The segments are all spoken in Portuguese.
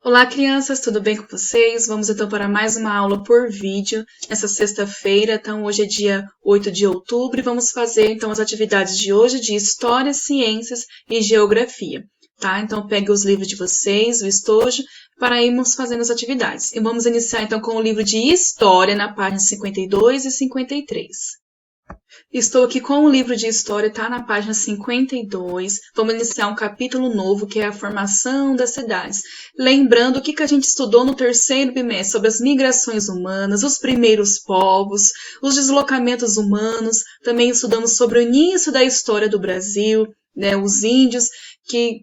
Olá, crianças, tudo bem com vocês? Vamos então para mais uma aula por vídeo nessa sexta-feira. Então, hoje é dia 8 de outubro e vamos fazer então as atividades de hoje de História, Ciências e Geografia, tá? Então, pegue os livros de vocês, o estojo, para irmos fazendo as atividades. E vamos iniciar então com o livro de História, na página 52 e 53. Estou aqui com o livro de História, tá na página 52. Vamos iniciar um capítulo novo, que é a formação das cidades. Lembrando o que a gente estudou no terceiro bimestre sobre as migrações humanas, os primeiros povos, os deslocamentos humanos. Também estudamos sobre o início da história do Brasil, né, os índios que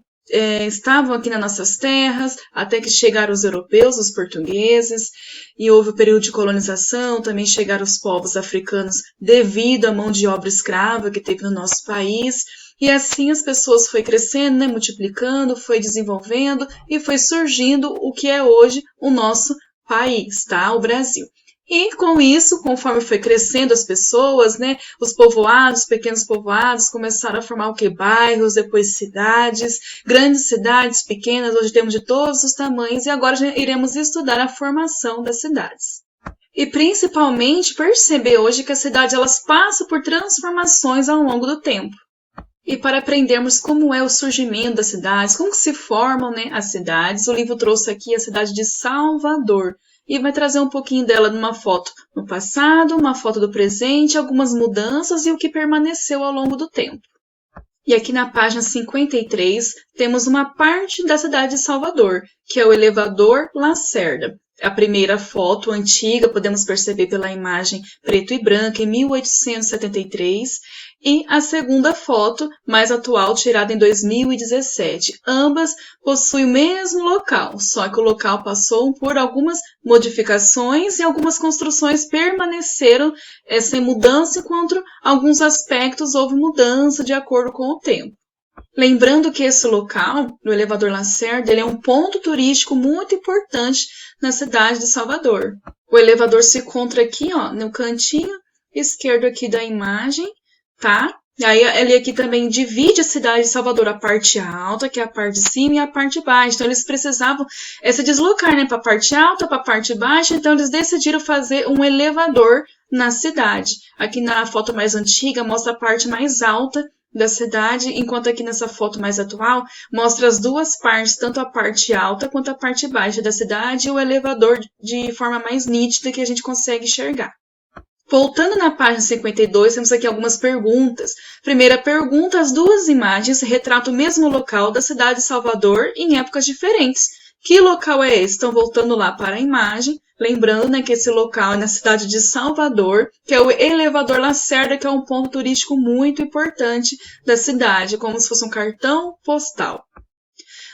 estavam aqui nas nossas terras, até que chegaram os europeus, os portugueses, e houve o período de colonização, também chegaram os povos africanos devido à mão de obra escrava que teve no nosso país, e assim as pessoas foi crescendo, né, multiplicando, foi desenvolvendo e foi surgindo o que é hoje o nosso país, tá? O Brasil. E com isso, conforme foi crescendo as pessoas, né, os povoados, pequenos povoados, começaram a formar o que? Bairros, depois cidades, grandes cidades, pequenas, hoje temos de todos os tamanhos, e agora já iremos estudar a formação das cidades. E principalmente perceber hoje que as cidades elas passam por transformações ao longo do tempo. E para aprendermos como é o surgimento das cidades, como se formam, né, as cidades, o livro trouxe aqui a cidade de Salvador. E vai trazer um pouquinho dela numa foto no passado, uma foto do presente, algumas mudanças e o que permaneceu ao longo do tempo. E aqui na página 53 temos uma parte da cidade de Salvador, que é o elevador Lacerda. A primeira foto antiga, podemos perceber pela imagem preto e branca, em 1873, e a segunda foto, mais atual, tirada em 2017. Ambas possuem o mesmo local, só que o local passou por algumas modificações e algumas construções permaneceram sem mudança, enquanto alguns aspectos houve mudança de acordo com o tempo. Lembrando que esse local, o elevador Lacerda, ele é um ponto turístico muito importante na cidade de Salvador. O elevador se encontra aqui, ó, no cantinho esquerdo aqui da imagem, tá? E aí ele aqui também divide a cidade de Salvador, a parte alta, que é a parte de cima, e a parte baixa. Então eles precisavam se deslocar, né, para a parte alta, para a parte baixa, então eles decidiram fazer um elevador na cidade. Aqui na foto mais antiga mostra a parte mais alta da cidade, enquanto aqui nessa foto mais atual mostra as duas partes, tanto a parte alta quanto a parte baixa da cidade e o elevador de forma mais nítida que a gente consegue enxergar. Voltando na página 52, temos aqui algumas perguntas. Primeira pergunta, as duas imagens retratam o mesmo local da cidade de Salvador em épocas diferentes. Que local é esse? Então, voltando lá para a imagem, lembrando, né, que esse local é na cidade de Salvador, que é o elevador Lacerda, que é um ponto turístico muito importante da cidade, como se fosse um cartão postal.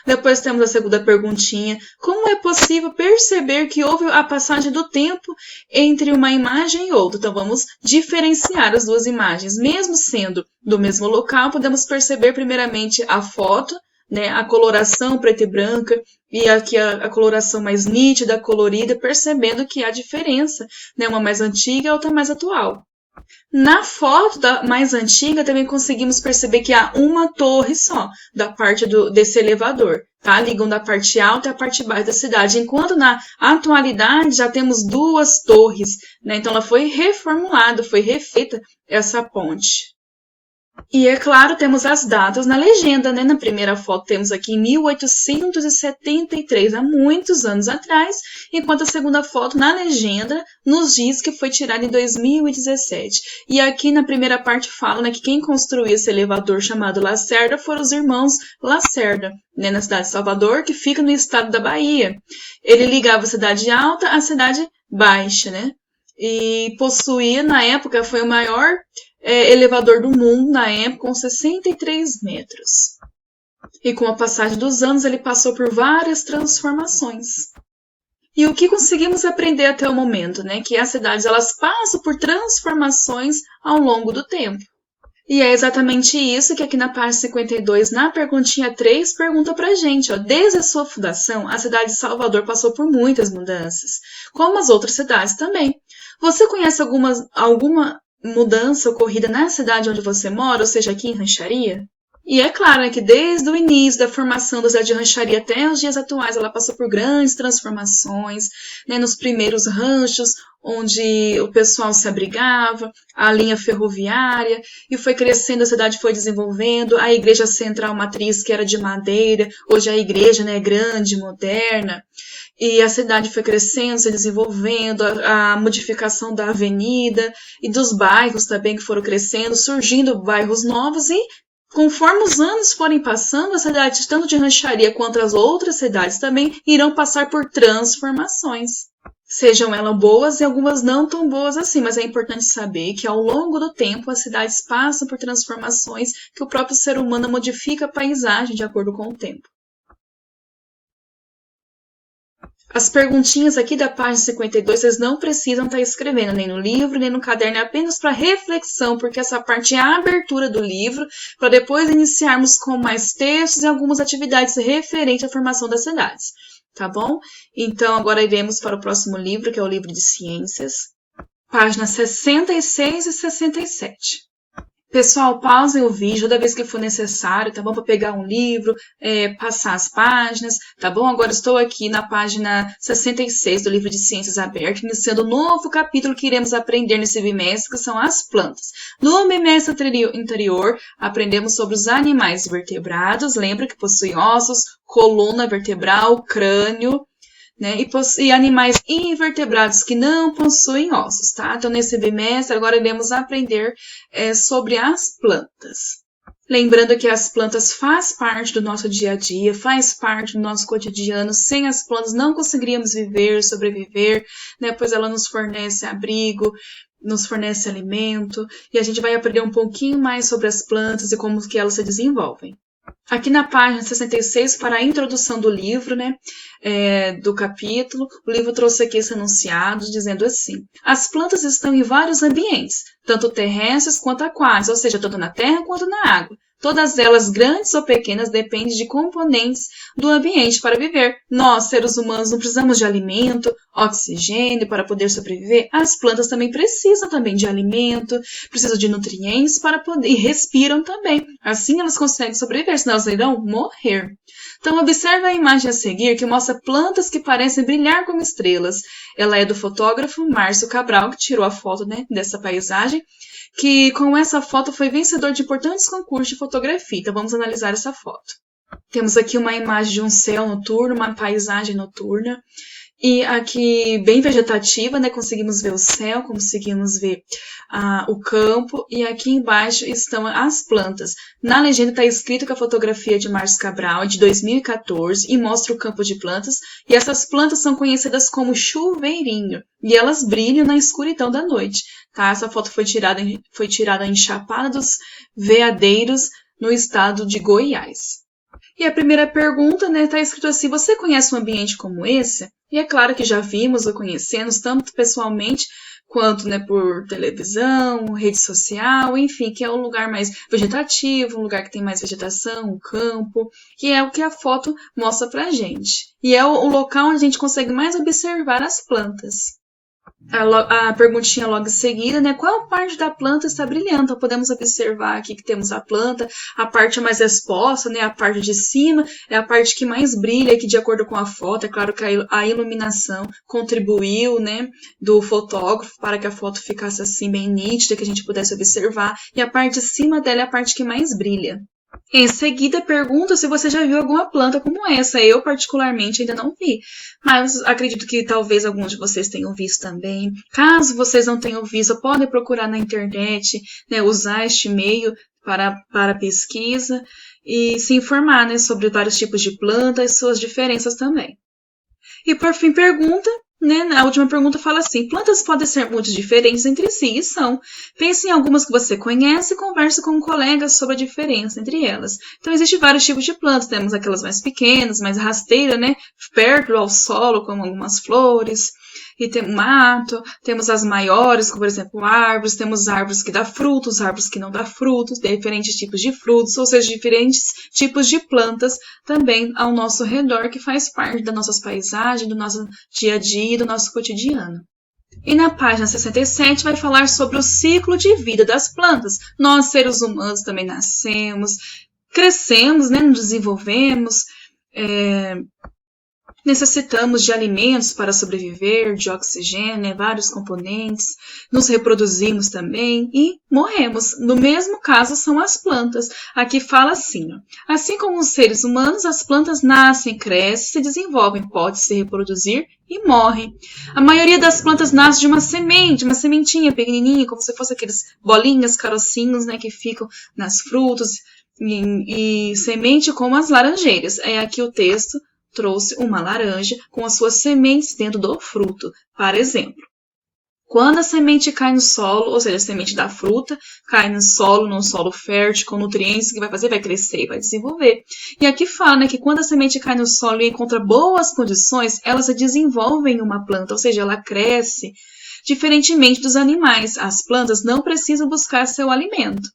Depois temos a segunda perguntinha. Como é possível perceber que houve a passagem do tempo entre uma imagem e outra? Então, vamos diferenciar as duas imagens. Mesmo sendo do mesmo local, podemos perceber primeiramente a foto, né, a coloração preta e branca, e aqui a coloração mais nítida, colorida, percebendo que há diferença, né, uma mais antiga e outra mais atual. Na foto mais antiga, também conseguimos perceber que há uma torre só, da parte desse elevador, tá? Ligando a parte alta e a parte baixa da cidade, enquanto na atualidade já temos duas torres, né? Então ela foi reformulada, foi refeita essa ponte. E, é claro, temos as datas na legenda, né? Na primeira foto temos aqui em 1873, há muitos anos atrás, enquanto a segunda foto na legenda nos diz que foi tirada em 2017. E aqui na primeira parte fala, né, que quem construiu esse elevador chamado Lacerda foram os irmãos Lacerda, né, na cidade de Salvador, que fica no estado da Bahia. Ele ligava a cidade alta à cidade baixa, né? E possuía, na época, foi o maior elevador do mundo, na época, com 63 metros. E com a passagem dos anos, ele passou por várias transformações. E o que conseguimos aprender até o momento, né? Que as cidades elas passam por transformações ao longo do tempo. E é exatamente isso que aqui na página 52, na perguntinha 3, pergunta pra gente, ó, desde a sua fundação, a cidade de Salvador passou por muitas mudanças, como as outras cidades também. Você conhece alguma mudança ocorrida na cidade onde você mora, ou seja, aqui em Rancharia? E é claro, né, que desde o início da formação da cidade de rancharia até os dias atuais, ela passou por grandes transformações, né, nos primeiros ranchos, onde o pessoal se abrigava, a linha ferroviária, e foi crescendo, a cidade foi desenvolvendo, a igreja central matriz, que era de madeira, hoje a igreja, né, é grande, moderna, e a cidade foi crescendo, se desenvolvendo, a modificação da avenida e dos bairros também que foram crescendo, surgindo bairros novos e conforme os anos forem passando, as cidades, tanto de rancharia quanto as outras cidades, também irão passar por transformações. Sejam elas boas e algumas não tão boas assim, mas é importante saber que ao longo do tempo as cidades passam por transformações que o próprio ser humano modifica a paisagem de acordo com o tempo. As perguntinhas aqui da página 52, vocês não precisam estar escrevendo nem no livro, nem no caderno, é apenas para reflexão, porque essa parte é a abertura do livro, para depois iniciarmos com mais textos e algumas atividades referentes à formação das cidades, tá bom? Então, agora iremos para o próximo livro, que é o livro de ciências, páginas 66 e 67. Pessoal, pausem o vídeo toda vez que for necessário, tá bom? Para pegar um livro, passar as páginas, tá bom? Agora estou aqui na página 66 do livro de Ciências Aberto, iniciando um novo capítulo que iremos aprender nesse bimestre, que são as plantas. No bimestre anterior, aprendemos sobre os animais vertebrados, lembra que possuem ossos, coluna vertebral, crânio, né? E animais invertebrados que não possuem ossos, tá? Então, nesse bimestre, agora iremos aprender sobre as plantas. Lembrando que as plantas fazem parte do nosso dia a dia, faz parte do nosso cotidiano. Sem as plantas não conseguiríamos viver, sobreviver, né? Pois ela nos fornece abrigo, nos fornece alimento, e a gente vai aprender um pouquinho mais sobre as plantas e como que elas se desenvolvem. Aqui na página 66, para a introdução do livro, né, do capítulo, o livro trouxe aqui esse enunciado dizendo assim: as plantas estão em vários ambientes, tanto terrestres quanto aquáticos, ou seja, tanto na terra quanto na água. Todas elas, grandes ou pequenas, dependem de componentes do ambiente para viver. Nós, seres humanos, não precisamos de alimento, oxigênio para poder sobreviver. As plantas também precisam de alimento, precisam de nutrientes para poder, e respiram também. Assim elas conseguem sobreviver, senão elas irão morrer. Então, observe a imagem a seguir, que mostra plantas que parecem brilhar como estrelas. Ela é do fotógrafo Márcio Cabral, que tirou a foto, né, dessa paisagem, que com essa foto foi vencedor de importantes concursos de fotografia. Então, vamos analisar essa foto. Temos aqui uma imagem de um céu noturno, uma paisagem noturna. E aqui, bem vegetativa, né? Conseguimos ver o céu, conseguimos ver o campo. E aqui embaixo estão as plantas. Na legenda está escrito que a fotografia de Márcio Cabral é de 2014 e mostra o campo de plantas. E essas plantas são conhecidas como chuveirinho. E elas brilham na escuridão da noite. Tá? Essa foto foi tirada em Chapada dos Veadeiros, no estado de Goiás. E a primeira pergunta, né, tá escrito assim: você conhece um ambiente como esse? E é claro que já vimos ou conhecemos, tanto pessoalmente quanto, né, por televisão, rede social, enfim, que é um lugar mais vegetativo, um lugar que tem mais vegetação, um campo, que é o que a foto mostra pra gente. E é o local onde a gente consegue mais observar as plantas. A perguntinha logo em seguida, né? Qual parte da planta está brilhando? Então, podemos observar aqui que temos a planta, a parte mais exposta, né? A parte de cima é a parte que mais brilha, que de acordo com a foto, é claro que a iluminação contribuiu, né? Do fotógrafo para que a foto ficasse assim bem nítida, que a gente pudesse observar. E a parte de cima dela é a parte que mais brilha. Em seguida, pergunta se você já viu alguma planta como essa. Eu, particularmente, ainda não vi. Mas acredito que talvez alguns de vocês tenham visto também. Caso vocês não tenham visto, podem procurar na internet, né, usar este meio para pesquisa e se informar, né, sobre vários tipos de plantas e suas diferenças também. E, por fim, pergunta... A última pergunta fala assim: plantas podem ser muito diferentes entre si, e são. Pense em algumas que você conhece e converse com colegas sobre a diferença entre elas. Então, existem vários tipos de plantas. Temos aquelas mais pequenas, mais rasteiras, né? Perto ao solo, como algumas flores. E tem mato, temos as maiores, como por exemplo árvores, temos árvores que dão frutos, árvores que não dão frutos, diferentes tipos de frutos, ou seja, diferentes tipos de plantas também ao nosso redor, que faz parte das nossas paisagens, do nosso dia a dia, do nosso cotidiano. E na página 67 vai falar sobre o ciclo de vida das plantas. Nós, seres humanos, também nascemos, crescemos, né, nos desenvolvemos, necessitamos de alimentos para sobreviver, de oxigênio, né, vários componentes, nos reproduzimos também e morremos. No mesmo caso são as plantas. Aqui fala assim, ó, assim como os seres humanos, as plantas nascem, crescem, se desenvolvem, podem se reproduzir e morrem. A maioria das plantas nasce de uma semente, uma sementinha pequenininha, como se fosse aqueles bolinhas, carocinhos, né, que ficam nas frutas, e semente como as laranjeiras. É aqui o texto trouxe uma laranja com as suas sementes dentro do fruto. Por exemplo, quando a semente cai no solo, ou seja, a semente da fruta cai no solo, num solo fértil, com nutrientes, o que vai fazer? Vai crescer e vai desenvolver. E aqui fala, né, que quando a semente cai no solo e encontra boas condições, ela se desenvolve em uma planta, ou seja, ela cresce. Diferentemente dos animais, as plantas não precisam buscar seu alimento.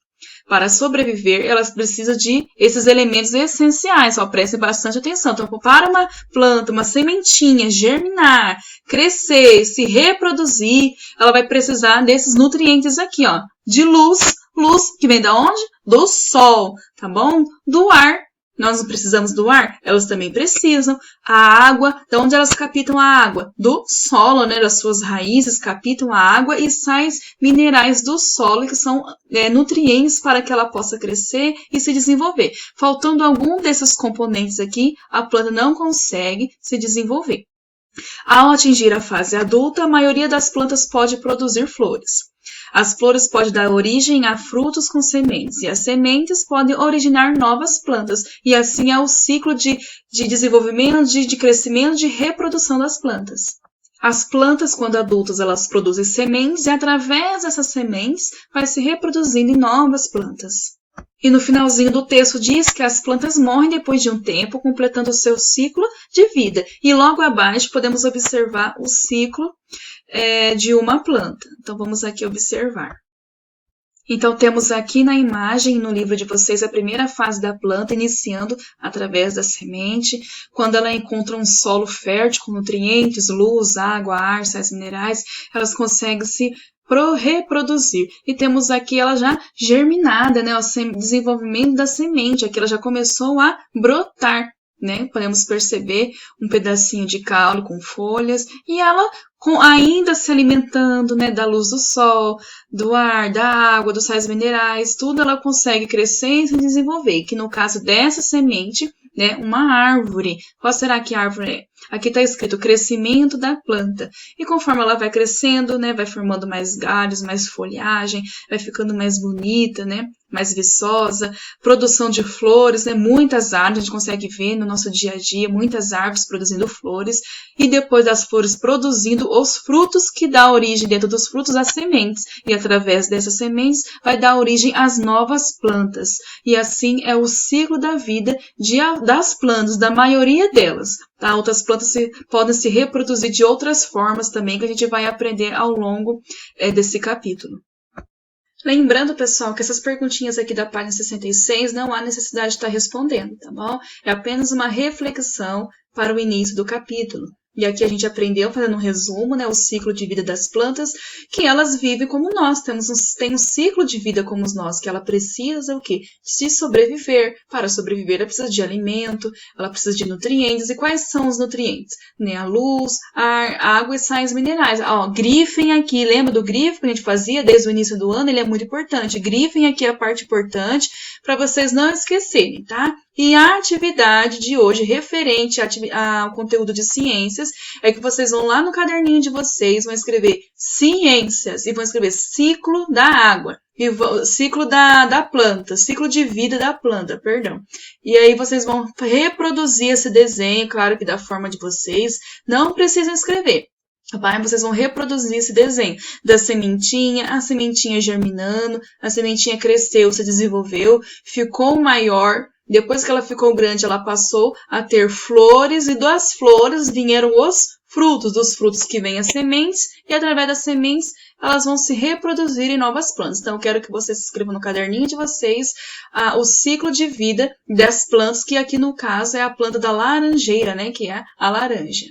Para sobreviver, elas precisam de esses elementos essenciais. Ó, prestem bastante atenção. Então, para uma planta, uma sementinha germinar, crescer, se reproduzir, ela vai precisar desses nutrientes aqui, ó. De luz, luz que vem da onde? Do sol, tá bom? Do ar. Nós não precisamos do ar? Elas também precisam. A água, de onde elas captam a água? Do solo, né? Das suas raízes captam a água e sais minerais do solo, que são nutrientes para que ela possa crescer e se desenvolver. Faltando algum desses componentes aqui, a planta não consegue se desenvolver. Ao atingir a fase adulta, a maioria das plantas pode produzir flores. As flores podem dar origem a frutos com sementes, e as sementes podem originar novas plantas, e assim é o ciclo de desenvolvimento, de crescimento, de reprodução das plantas. As plantas, quando adultas, elas produzem sementes, e através dessas sementes vai se reproduzindo em novas plantas. E no finalzinho do texto diz que as plantas morrem depois de um tempo, completando o seu ciclo de vida. E logo abaixo podemos observar o ciclo de uma planta. Então, vamos aqui observar. Então, temos aqui na imagem, no livro de vocês, a primeira fase da planta, iniciando através da semente, quando ela encontra um solo fértil com nutrientes, luz, água, ar, sais minerais, elas conseguem se reproduzir. E temos aqui ela já germinada, né, o desenvolvimento da semente, aqui ela já começou a brotar, né? Podemos perceber um pedacinho de caule com folhas e ela ainda se alimentando, né, da luz do sol, do ar, da água, dos sais minerais, tudo ela consegue crescer e se desenvolver. Que no caso dessa semente, né, uma árvore. Qual será que a árvore é? Aqui está escrito crescimento da planta. E conforme ela vai crescendo, né, vai formando mais galhos, mais folhagem, vai ficando mais bonita, né, mais viçosa, produção de flores, né, muitas árvores, a gente consegue ver no nosso dia a dia, muitas árvores produzindo flores, e depois das flores produzindo os frutos que dá origem dentro dos frutos às sementes, e através dessas sementes vai dar origem às novas plantas. E assim é o ciclo da vida das plantas, da maioria delas. Tá? Outras plantas podem se reproduzir de outras formas também, que a gente vai aprender ao longo desse capítulo. Lembrando, pessoal, que essas perguntinhas aqui da página 66 não há necessidade de estar respondendo, tá bom? É apenas uma reflexão para o início do capítulo. E aqui a gente aprendeu, fazendo um resumo, né, o ciclo de vida das plantas, que elas vivem como nós, tem um ciclo de vida como nós, que ela precisa o quê? De sobreviver. Para sobreviver, ela precisa de alimento, ela precisa de nutrientes. E quais são os nutrientes? Né, a luz, ar, água e sais minerais. Ó, grifem aqui, lembra do grifo que a gente fazia desde o início do ano? Ele é muito importante. Grifem aqui a parte importante para vocês não esquecerem, tá? E a atividade de hoje, referente ao conteúdo de ciências, é que vocês vão lá no caderninho de vocês, vão escrever ciências e vão escrever ciclo da água, e ciclo da planta, ciclo de vida da planta, perdão. E aí vocês vão reproduzir esse desenho, claro que da forma de vocês, não precisam escrever. Vocês vão reproduzir esse desenho da sementinha, a sementinha germinando, a sementinha cresceu, se desenvolveu, ficou maior. Depois que ela ficou grande, ela passou a ter flores, e das flores vieram os frutos, dos frutos que vêm as sementes, e através das sementes elas vão se reproduzir em novas plantas. Então, eu quero que vocês escrevam no caderninho de vocês o ciclo de vida das plantas, que aqui no caso é a planta da laranjeira, né, que é a laranja.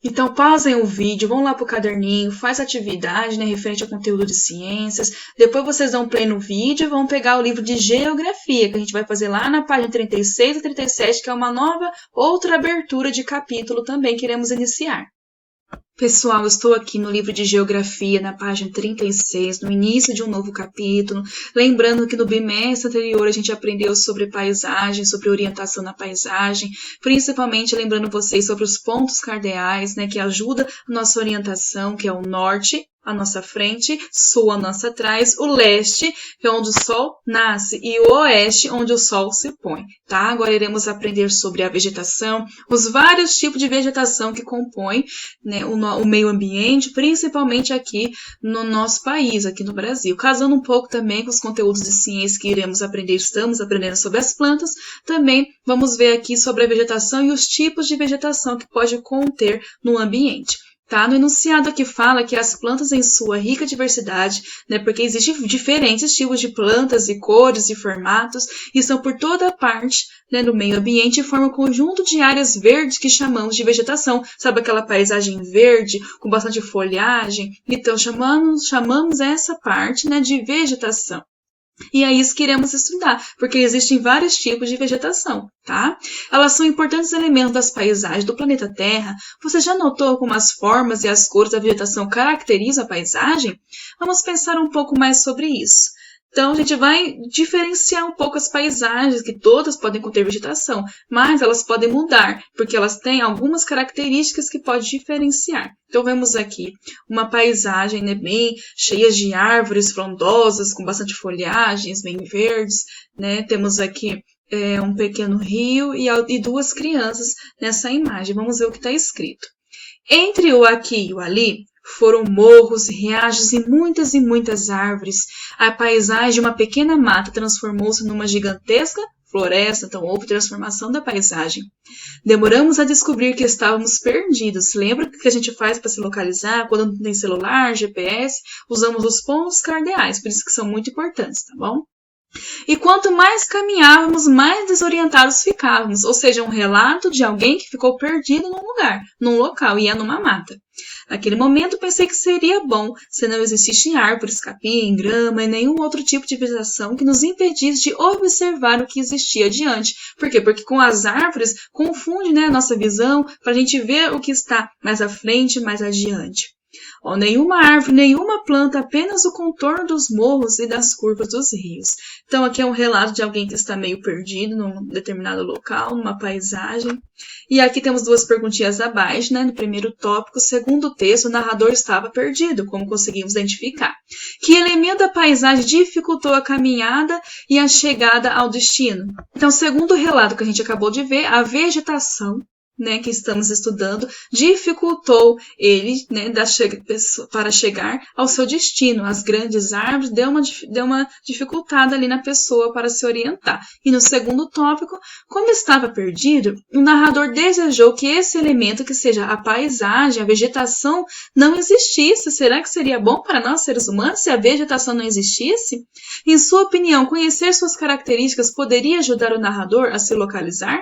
Então, pausem o vídeo, vão lá pro caderninho, faz atividade, né, referente ao conteúdo de ciências. Depois vocês dão play no vídeo e vão pegar o livro de geografia, que a gente vai fazer lá na página 36 e 37, que é uma nova, outra abertura de capítulo também que iremos iniciar. Pessoal, eu estou aqui no livro de Geografia, na página 36, no início de um novo capítulo. Lembrando que no bimestre anterior a gente aprendeu sobre paisagem, sobre orientação na paisagem, principalmente lembrando vocês sobre os pontos cardeais, né, que ajuda a nossa orientação, que é o norte, à nossa frente, sul à nossa atrás, o leste, que é onde o sol nasce, e o oeste, onde o sol se põe, tá? Agora iremos aprender sobre a vegetação, os vários tipos de vegetação que compõem, né, o meio ambiente, principalmente aqui no nosso país, aqui no Brasil. Casando um pouco também com os conteúdos de ciência que iremos aprender, estamos aprendendo sobre as plantas, também vamos ver aqui sobre a vegetação e os tipos de vegetação que pode conter no ambiente. Tá? No enunciado aqui fala que as plantas em sua rica diversidade, né, porque existem diferentes tipos de plantas e cores e formatos, e estão por toda parte, né, no meio ambiente e formam um conjunto de áreas verdes que chamamos de vegetação. Sabe aquela paisagem verde com bastante folhagem? Então chamamos essa parte, né, de vegetação. E é isso que iremos estudar, porque existem vários tipos de vegetação, tá? Elas são importantes elementos das paisagens do planeta Terra. Você já notou como as formas e as cores da vegetação caracterizam a paisagem? Vamos pensar um pouco mais sobre isso. Então, a gente vai diferenciar um pouco as paisagens, que todas podem conter vegetação, mas elas podem mudar, porque elas têm algumas características que podem diferenciar. Então, vemos aqui uma paisagem, né, bem cheia de árvores frondosas, com bastante folhagens, bem verdes, né? Temos aqui um pequeno rio e duas crianças nessa imagem. Vamos ver o que está escrito. Entre o aqui e o ali, foram morros, riachos e muitas árvores. A paisagem de uma pequena mata transformou-se numa gigantesca floresta, então houve transformação da paisagem. Demoramos a descobrir que estávamos perdidos. Lembra o que a gente faz para se localizar? Quando não tem celular, GPS, usamos os pontos cardeais, por isso que são muito importantes, tá bom? E quanto mais caminhávamos, mais desorientados ficávamos, ou seja, um relato de alguém que ficou perdido num lugar, num local, e é numa mata. Naquele momento pensei que seria bom se não existissem árvores, capim, grama e nenhum outro tipo de vegetação que nos impedisse de observar o que existia adiante. Por quê? Porque com as árvores confunde, né, a nossa visão para a gente ver o que está mais à frente, mais adiante. Nenhuma árvore, nenhuma planta, apenas o contorno dos morros e das curvas dos rios. Então, aqui é um relato de alguém que está meio perdido num determinado local, numa paisagem. E aqui temos duas perguntinhas abaixo, né? No primeiro tópico, segundo o texto, o narrador estava perdido, como conseguimos identificar. Que elemento da paisagem dificultou a caminhada e a chegada ao destino? Então, segundo o relato que a gente acabou de ver, a vegetação, né, que estamos estudando, dificultou ele, né, para chegar ao seu destino. As grandes árvores deu uma dificultada ali na pessoa para se orientar. E no segundo tópico, como estava perdido, o narrador desejou que esse elemento, que seja a paisagem, a vegetação, não existisse. Será que seria bom para nós, seres humanos, se a vegetação não existisse? Em sua opinião, conhecer suas características poderia ajudar o narrador a se localizar?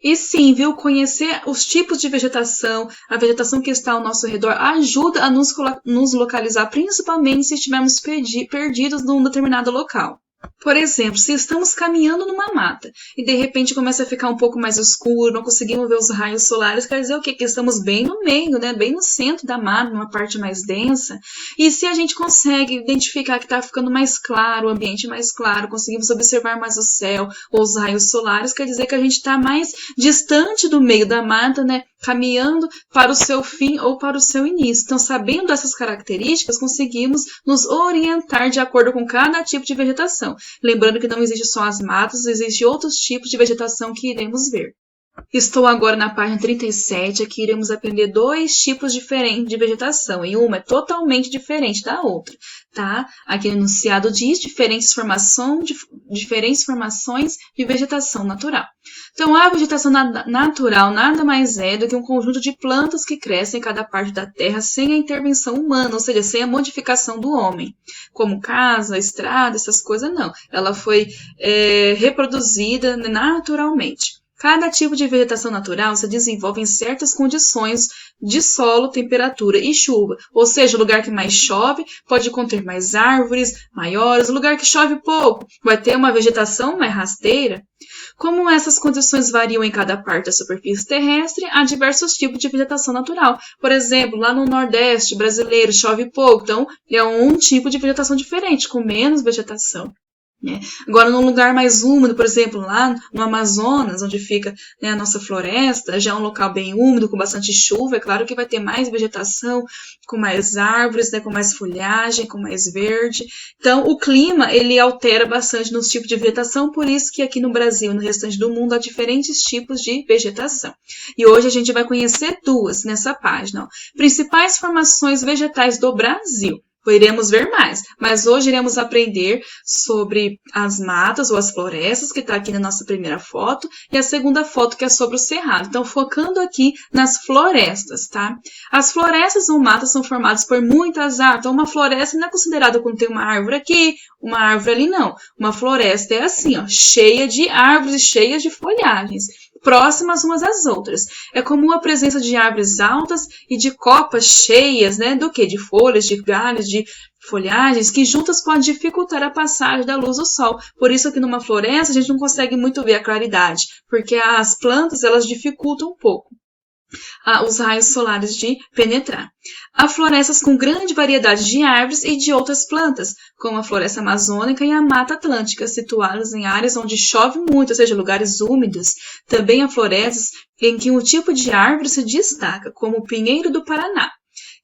E sim, viu? Conhecer os tipos de vegetação, a vegetação que está ao nosso redor, ajuda a nos localizar, principalmente se estivermos perdidos num determinado local. Por exemplo, se estamos caminhando numa mata e de repente começa a ficar um pouco mais escuro, não conseguimos ver os raios solares, quer dizer o quê? Que estamos bem no meio, né? Bem no centro da mata, numa parte mais densa. E se a gente consegue identificar que está ficando mais claro, o ambiente mais claro, conseguimos observar mais o céu ou os raios solares, quer dizer que a gente está mais distante do meio da mata, né? Caminhando para o seu fim ou para o seu início. Então, sabendo essas características, conseguimos nos orientar de acordo com cada tipo de vegetação. Lembrando que não existe só as matas, existem outros tipos de vegetação que iremos ver. Estou agora na página 37, aqui iremos aprender dois tipos diferentes de vegetação, e uma é totalmente diferente da outra, tá? Aqui no enunciado diz diferentes formações de vegetação natural. Então, a vegetação natural nada mais é do que um conjunto de plantas que crescem em cada parte da terra sem a intervenção humana, ou seja, sem a modificação do homem, como casa, estrada, essas coisas não. Ela foi reproduzida naturalmente. Cada tipo de vegetação natural se desenvolve em certas condições de solo, temperatura e chuva. Ou seja, o lugar que mais chove pode conter mais árvores maiores, o lugar que chove pouco vai ter uma vegetação mais rasteira. Como essas condições variam em cada parte da superfície terrestre, há diversos tipos de vegetação natural. Por exemplo, lá no Nordeste brasileiro chove pouco, então é um tipo de vegetação diferente, com menos vegetação. Agora, num lugar mais úmido, por exemplo, lá no Amazonas, onde fica a nossa floresta, já é um local bem úmido, com bastante chuva, é claro que vai ter mais vegetação, com mais árvores, com mais folhagem, com mais verde. Então, o clima, ele altera bastante nos tipos de vegetação, por isso que aqui no Brasil e no restante do mundo há diferentes tipos de vegetação. E hoje a gente vai conhecer duas nessa página. Principais formações vegetais do Brasil. Iremos ver mais, mas hoje iremos aprender sobre as matas ou as florestas, que está aqui na nossa primeira foto, e a segunda foto que é sobre o cerrado. Então, focando aqui nas florestas, tá? As florestas ou matas são formadas por muitas árvores. Então, uma floresta não é considerada quando tem uma árvore aqui, uma árvore ali, não. Uma floresta é assim, ó, cheia de árvores e cheia de folhagens, próximas umas às outras. É comum a presença de árvores altas e de copas cheias, do quê? De folhas, de galhos, de folhagens, que juntas podem dificultar a passagem da luz do sol. Por isso que numa floresta a gente não consegue muito ver a claridade, porque as plantas, elas dificultam um pouco os raios solares de penetrar. Há florestas com grande variedade de árvores e de outras plantas, como a floresta amazônica e a mata atlântica, situadas em áreas onde chove muito, ou seja, lugares úmidos. Também há florestas em que um tipo de árvore se destaca, como o pinheiro do Paraná,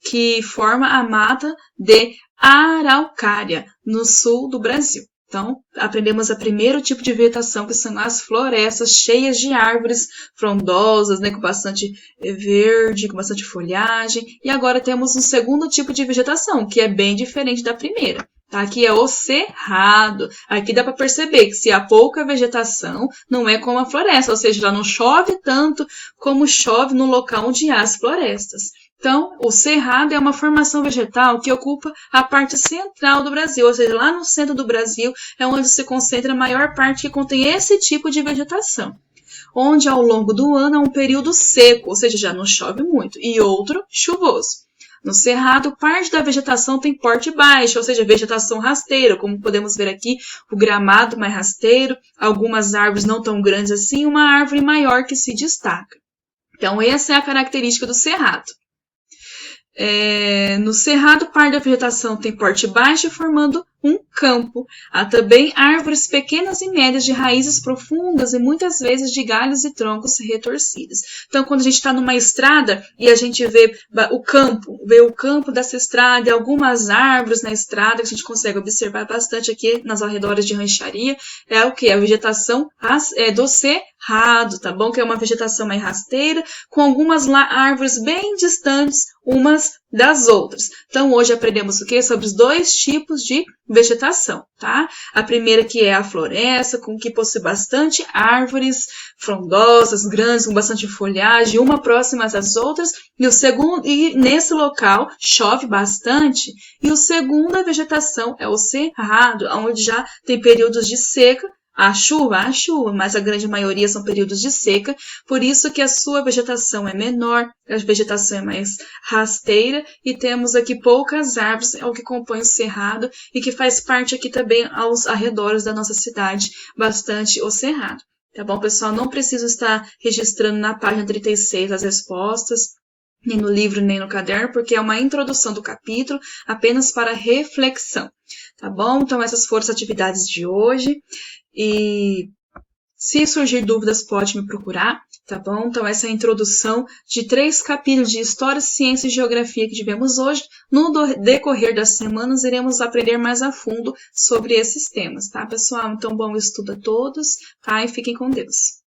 que forma a mata de Araucária, no sul do Brasil. Então, aprendemos o primeiro tipo de vegetação, que são as florestas cheias de árvores frondosas, com bastante verde, com bastante folhagem. E agora temos um segundo tipo de vegetação, que é bem diferente da primeira. Tá? Aqui é o cerrado. Aqui dá para perceber que se há pouca vegetação, não é como a floresta, ou seja, ela não chove tanto como chove no local onde há as florestas. Então, o cerrado é uma formação vegetal que ocupa a parte central do Brasil, ou seja, lá no centro do Brasil é onde se concentra a maior parte que contém esse tipo de vegetação, onde ao longo do ano há um período seco, ou seja, já não chove muito, e outro chuvoso. No cerrado, parte da vegetação tem porte baixo, ou seja, vegetação rasteira, como podemos ver aqui, o gramado mais rasteiro, algumas árvores não tão grandes assim, uma árvore maior que se destaca. Então, essa é a característica do cerrado. No cerrado, parte da vegetação tem porte baixo, formando um campo. Há também árvores pequenas e médias de raízes profundas e muitas vezes de galhos e troncos retorcidos. Então, quando a gente está numa estrada e a gente vê o campo dessa estrada e algumas árvores na estrada, que a gente consegue observar bastante aqui nas arredores de rancharia, é o que? A vegetação do cerrado, tá bom? Que é uma vegetação mais rasteira, com algumas árvores bem distantes umas das outras. Então, hoje aprendemos o quê? Sobre os dois tipos de vegetação, tá? A primeira que é a floresta, com que possui bastante árvores frondosas, grandes, com bastante folhagem, uma próxima às outras, e nesse local chove bastante, e a segunda vegetação é o cerrado, onde já tem períodos de seca. Há chuva, mas a grande maioria são períodos de seca, por isso que a sua vegetação é menor, a vegetação é mais rasteira e temos aqui poucas árvores, é o que compõe o cerrado e que faz parte aqui também aos arredores da nossa cidade, bastante o cerrado. Tá bom, pessoal? Não preciso estar registrando na página 36 as respostas, nem no livro, nem no caderno, porque é uma introdução do capítulo, apenas para reflexão. Tá bom? Então, essas foram as atividades de hoje. E se surgir dúvidas, pode me procurar, tá bom? Então, essa é a introdução de 3 capítulos de História, Ciência e Geografia que tivemos hoje. No decorrer das semanas, iremos aprender mais a fundo sobre esses temas, tá, pessoal? Então, bom estudo a todos, tá? E fiquem com Deus.